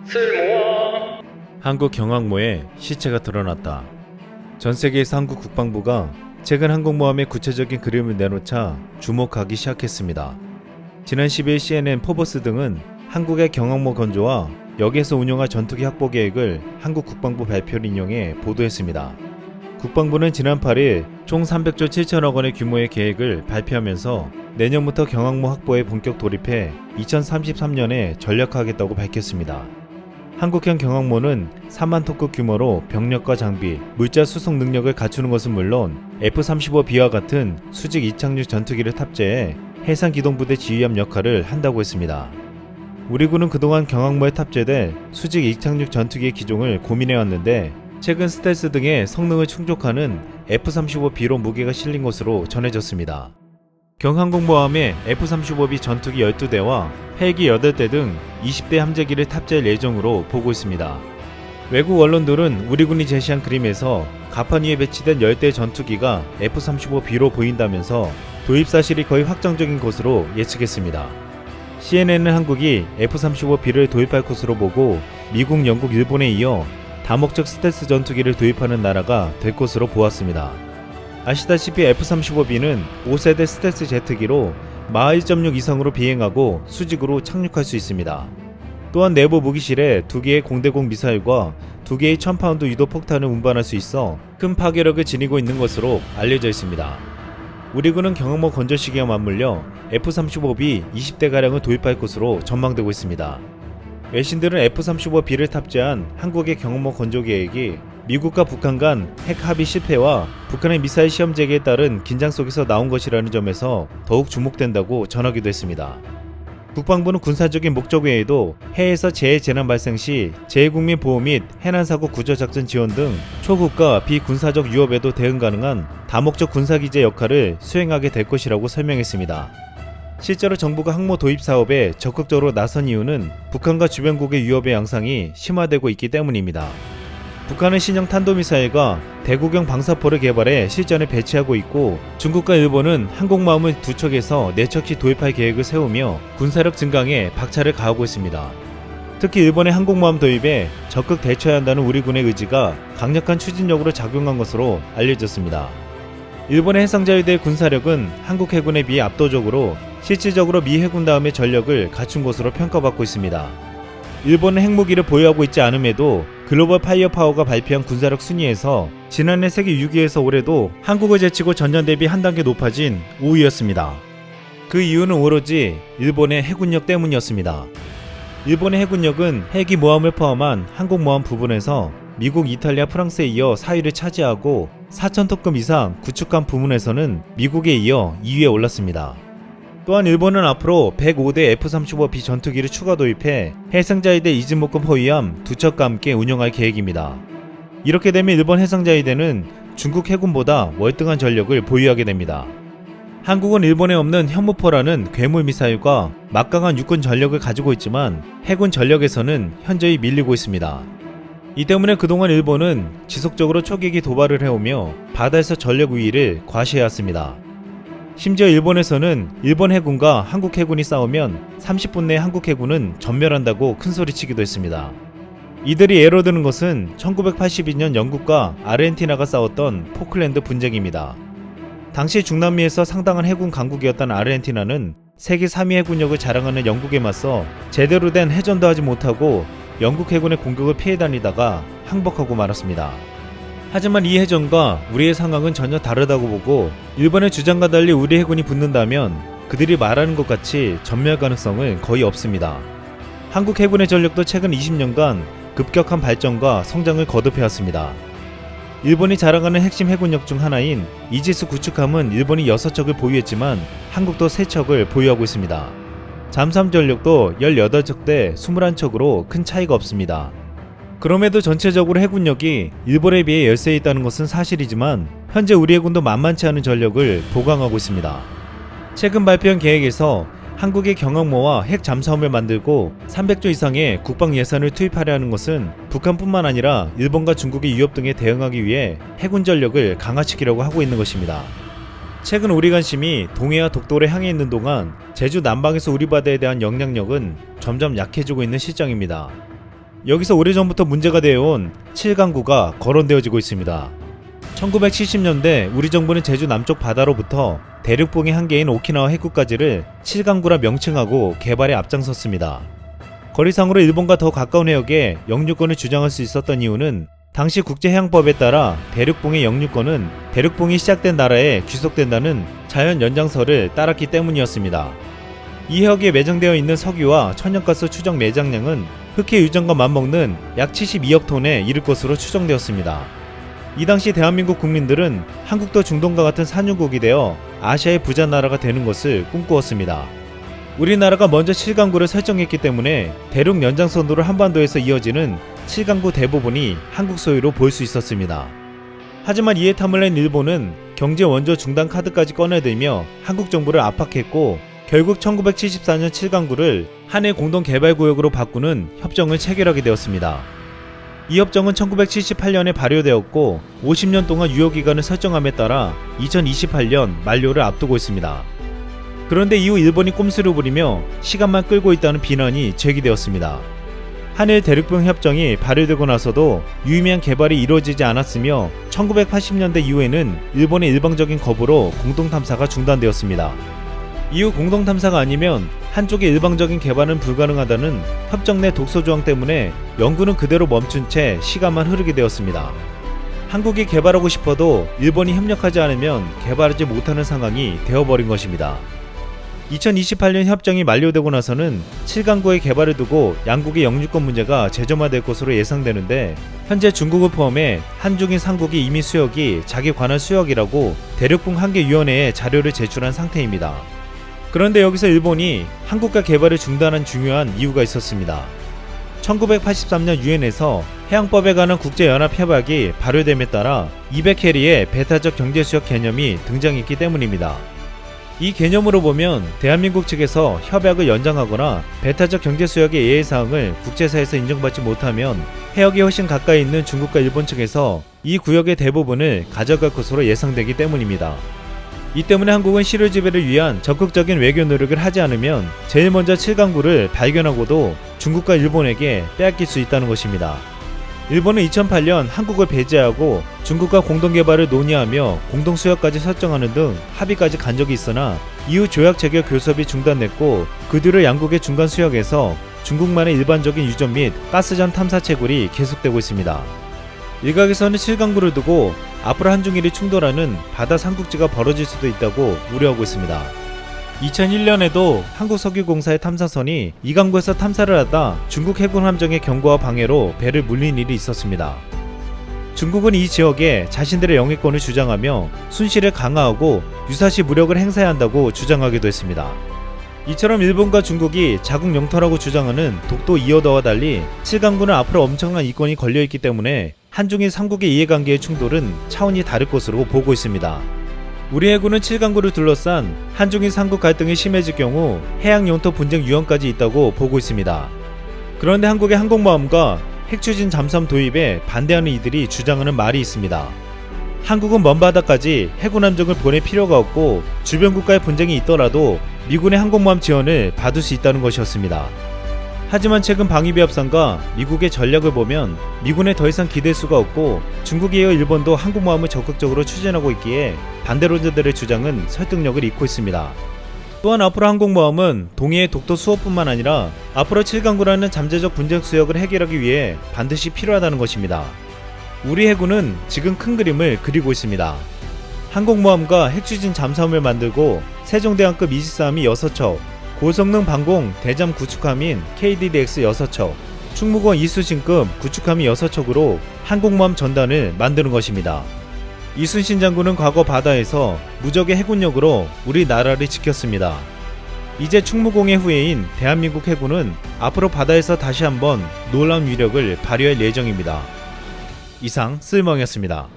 쓸모아. 한국 경항모에 시체가 드러났다. 전 세계에서 한국 국방부가 최근 항공모함의 구체적인 그림을 내놓자 주목하기 시작했습니다. 지난 10일 CNN, 포버스 등은 한국의 경항모 건조와 여기에서 운용할 전투기 확보 계획을 한국 국방부 발표를 인용해 보도했습니다. 국방부는 지난 8일 총 300조 7천억 원의 규모의 계획을 발표하면서 내년부터 경항모 확보에 본격 돌입해 2033년에 전력화하겠다고 밝혔습니다. 한국형 경항모는 3만 톤급 규모로 병력과 장비, 물자 수송 능력을 갖추는 것은 물론 F-35B와 같은 수직 이착륙 전투기를 탑재해 해상기동부대 지휘함 역할을 한다고 했습니다. 우리 군은 그동안 경항모에 탑재될 수직 이착륙 전투기의 기종을 고민해왔는데 최근 스텔스 등의 성능을 충족하는 F-35B로 무게가 실린 것으로 전해졌습니다. 경항공모함에 F-35B 전투기 12대와 헬기 8대 등 20대 함재기를 탑재할 예정으로 보고 있습니다. 외국 언론들은 우리 군이 제시한 그림에서 갑판 위에 배치된 10대 전투기가 F-35B로 보인다면서 도입 사실이 거의 확정적인 것으로 예측했습니다. CNN은 한국이 F-35B를 도입할 것으로 보고 미국, 영국, 일본에 이어 다목적 스텔스 전투기를 도입하는 나라가 될 것으로 보았습니다. 아시다시피 F-35B는 5세대 스텔스 제트기로 마하 1.6 이상으로 비행하고 수직으로 착륙할 수 있습니다. 또한 내부 무기실에 2개의 공대공 미사일과 2개의 1000파운드 유도 폭탄을 운반할 수 있어 큰 파괴력을 지니고 있는 것으로 알려져 있습니다. 우리 군은 경항모 건조 시기와 맞물려 F-35B 20대가량을 도입할 것으로 전망되고 있습니다. 외신들은 F-35B를 탑재한 한국의 경항모 건조 계획이 미국과 북한 간 핵 합의 실패와 북한의 미사일 시험 재개에 따른 긴장 속에서 나온 것이라는 점에서 더욱 주목된다고 전하기도 했습니다. 국방부는 군사적인 목적 외에도 해외에서 재해 재난 발생 시 재해국민 보호 및 해난사고 구조작전 지원 등 초국가 비군사적 위협에도 대응 가능한 다목적 군사기제 역할을 수행하게 될 것이라고 설명했습니다. 실제로 정부가 항모 도입 사업에 적극적으로 나선 이유는 북한과 주변국의 위협의 양상이 심화되고 있기 때문입니다. 북한은 신형 탄도미사일과 대구경 방사포를 개발해 실전에 배치하고 있고 중국과 일본은 항공모함을 두 척에서 4척씩 도입할 계획을 세우며 군사력 증강에 박차를 가하고 있습니다. 특히 일본의 항공모함 도입에 적극 대처해야 한다는 우리 군의 의지가 강력한 추진력으로 작용한 것으로 알려졌습니다. 일본의 해상자위대의 군사력은 한국 해군에 비해 압도적으로 실질적으로 미 해군 다음의 전력을 갖춘 것으로 평가받고 있습니다. 일본은 핵무기를 보유하고 있지 않음에도 글로벌 파이어 파워가 발표한 군사력 순위에서 지난해 세계 6위에서 올해도 한국을 제치고 전년 대비 한 단계 높아진 5위였습니다. 그 이유는 오로지 일본의 해군력 때문이었습니다. 일본의 해군력은 헬기 모함을 포함한 항공모함 부분에서 미국, 이탈리아, 프랑스에 이어 4위를 차지하고 4,000톤급 이상 구축함 부문에서는 미국에 이어 2위에 올랐습니다. 또한 일본은 앞으로 105대 F-35B 전투기를 추가 도입해 해상자위대 이즈모급 호위함 2척과 함께 운영할 계획입니다. 이렇게 되면 일본 해상자위대는 중국 해군보다 월등한 전력을 보유하게 됩니다. 한국은 일본에 없는 현무포라는 괴물 미사일과 막강한 육군 전력을 가지고 있지만 해군 전력에서는 현저히 밀리고 있습니다. 이 때문에 그동안 일본은 지속적으로 초계기 도발을 해오며 바다에서 전력 우위를 과시해왔습니다. 심지어 일본에서는 일본 해군과 한국 해군이 싸우면 30분 내에 한국 해군은 전멸한다고 큰소리치기도 했습니다. 이들이 예로 드는 것은 1982년 영국과 아르헨티나가 싸웠던 포클랜드 분쟁입니다. 당시 중남미에서 상당한 해군 강국이었던 아르헨티나는 세계 3위 해군력을 자랑하는 영국에 맞서 제대로 된 해전도 하지 못하고 영국 해군의 공격을 피해 다니다가 항복하고 말았습니다. 하지만 이 해전과 우리의 상황은 전혀 다르다고 보고 일본의 주장과 달리 우리 해군이 붙는다면 그들이 말하는 것 같이 전멸 가능성은 거의 없습니다. 한국 해군의 전력도 최근 20년간 급격한 발전과 성장을 거듭해왔습니다. 일본이 자랑하는 핵심 해군력 중 하나인 이지스 구축함은 일본이 6척을 보유했지만 한국도 3척을 보유하고 있습니다. 잠수함 전력도 18척 대 21척으로 큰 차이가 없습니다. 그럼에도 전체적으로 해군력이 일본에 비해 열세에 있다는 것은 사실이지만 현재 우리 해군도 만만치 않은 전력을 보강하고 있습니다. 최근 발표한 계획에서 한국의 경항모와 핵 잠수함을 만들고 300조 이상의 국방 예산을 투입하려 하는 것은 북한뿐만 아니라 일본과 중국의 위협 등에 대응하기 위해 해군 전력을 강화시키려고 하고 있는 것입니다. 최근 우리 관심이 동해와 독도를 향해 있는 동안 제주 남방에서 우리 바다에 대한 영향력은 점점 약해지고 있는 실정입니다. 여기서 오래전부터 문제가 되어온 7강구가 거론되어지고 있습니다. 1970년대 우리 정부는 제주 남쪽 바다로부터 대륙봉의 한계인 오키나와 해구까지를 7강구라 명칭하고 개발에 앞장섰습니다. 거리상으로 일본과 더 가까운 해역에 영유권을 주장할 수 있었던 이유는 당시 국제해양법에 따라 대륙봉의 영유권은 대륙봉이 시작된 나라에 귀속된다는 자연 연장설을 따랐기 때문이었습니다. 이 해역에 매장되어 있는 석유와 천연가스 추정 매장량은 흑해 유전과 맞먹는 약 72억 톤에 이를 것으로 추정되었습니다. 이 당시 대한민국 국민들은 한국도 중동과 같은 산유국이 되어 아시아의 부자 나라가 되는 것을 꿈꾸었습니다. 우리나라가 먼저 7강구를 설정했기 때문에 대륙 연장선으로 한반도에서 이어지는 7강구 대부분이 한국 소유로 보일 수 있었습니다. 하지만 이에 탐을 낸 일본은 경제 원조 중단 카드까지 꺼내들며 한국 정부를 압박했고 결국 1974년 7강구를 한해 공동개발구역으로 바꾸는 협정을 체결하게 되었습니다. 이 협정은 1978년에 발효되었고 50년 동안 유효기간을 설정함에 따라 2028년 만료를 앞두고 있습니다. 그런데 이후 일본이 꼼수를 부리며 시간만 끌고 있다는 비난이 제기되었습니다. 한일 대륙봉 협정이 발효되고 나서도 유의미한 개발이 이루어지지 않았으며 1980년대 이후에는 일본의 일방적인 거부로 공동탐사가 중단되었습니다. 이후 공동탐사가 아니면 한쪽의 일방적인 개발은 불가능하다는 협정 내 독소조항 때문에 연구는 그대로 멈춘 채 시간만 흐르게 되었습니다. 한국이 개발하고 싶어도 일본이 협력하지 않으면 개발하지 못하는 상황이 되어버린 것입니다. 2028년 협정이 만료되고 나서는 7강구의 개발을 두고 양국의 영유권 문제가 재점화될 것으로 예상되는데 현재 중국을 포함해 한중인 3국이 이미 수역이 자기 관할 수역이라고 대륙봉 한계위원회에 자료를 제출한 상태입니다. 그런데 여기서 일본이 한국과 개발을 중단한 중요한 이유가 있었습니다. 1983년 유엔에서 해양법에 관한 국제연합협약이 발효됨에 따라 200캐리의 배타적 경제수역 개념이 등장했기 때문입니다. 이 개념으로 보면 대한민국 측에서 협약을 연장하거나 배타적 경제수역의 예외사항을 국제사에서 인정받지 못하면 해역이 훨씬 가까이 있는 중국과 일본 측에서 이 구역의 대부분을 가져갈 것으로 예상되기 때문입니다. 이 때문에 한국은 실효 지배를 위한 적극적인 외교 노력을 하지 않으면 제일 먼저 7강구를 발견하고도 중국과 일본에게 빼앗길 수 있다는 것입니다. 일본은 2008년 한국을 배제하고 중국과 공동개발을 논의하며 공동수역까지 설정하는 등 합의까지 간 적이 있으나 이후 조약 체결 교섭이 중단됐고 그 뒤로 양국의 중간 수역에서 중국만의 일반적인 유전 및 가스전 탐사 채굴이 계속되고 있습니다. 일각에서는 7강구를 두고 앞으로 한중일이 충돌하는 바다 삼국지가 벌어질 수도 있다고 우려하고 있습니다. 2001년에도 한국석유공사의 탐사선이 이 강구에서 탐사를 하다 중국 해군 함정의 경고와 방해로 배를 물린 일이 있었습니다. 중국은 이 지역에 자신들의 영해권을 주장하며 순실을 강화하고 유사시 무력을 행사해야 한다고 주장하기도 했습니다. 이처럼 일본과 중국이 자국 영토라고 주장하는 독도 2호더와 달리 7강구는 앞으로 엄청난 이권이 걸려있기 때문에 한중일 3국의 이해관계의 충돌은 차원이 다를 것으로 보고 있습니다. 우리 해군은 7강구를 둘러싼 한중일 3국 갈등이 심해질 경우 해양 영토 분쟁 위험까지 있다고 보고 있습니다. 그런데 한국의 항공모함과 핵추진 잠수함 도입에 반대하는 이들이 주장하는 말이 있습니다. 한국은 먼 바다까지 해군 함정을 보낼 필요가 없고 주변 국가의 분쟁이 있더라도 미군의 항공모함 지원을 받을 수 있다는 것이었습니다. 하지만 최근 방위비 협상과 미국의 전략을 보면 미군에 더 이상 기댈 수가 없고 중국에 이어 일본도 항공모함을 적극적으로 추진하고 있기에 반대론자들의 주장은 설득력을 잃고 있습니다. 또한 앞으로 항공모함은 동해의 독도 수호뿐만 아니라 앞으로 7강구라는 잠재적 분쟁 수역을 해결하기 위해 반드시 필요하다는 것입니다. 우리 해군은 지금 큰 그림을 그리고 있습니다. 항공모함과 핵추진 잠수함을 만들고 세종대왕급 이지스함이 6척, 고성능 방공 대잠 구축함인 KDDX 6척, 충무공 이순신급 구축함이 6척으로 항공모함 전단을 만드는 것입니다. 이순신 장군은 과거 바다에서 무적의 해군력으로 우리나라를 지켰습니다. 이제 충무공의 후예인 대한민국 해군은 앞으로 바다에서 다시 한번 놀라운 위력을 발휘할 예정입니다. 이상 쓸멍이었습니다.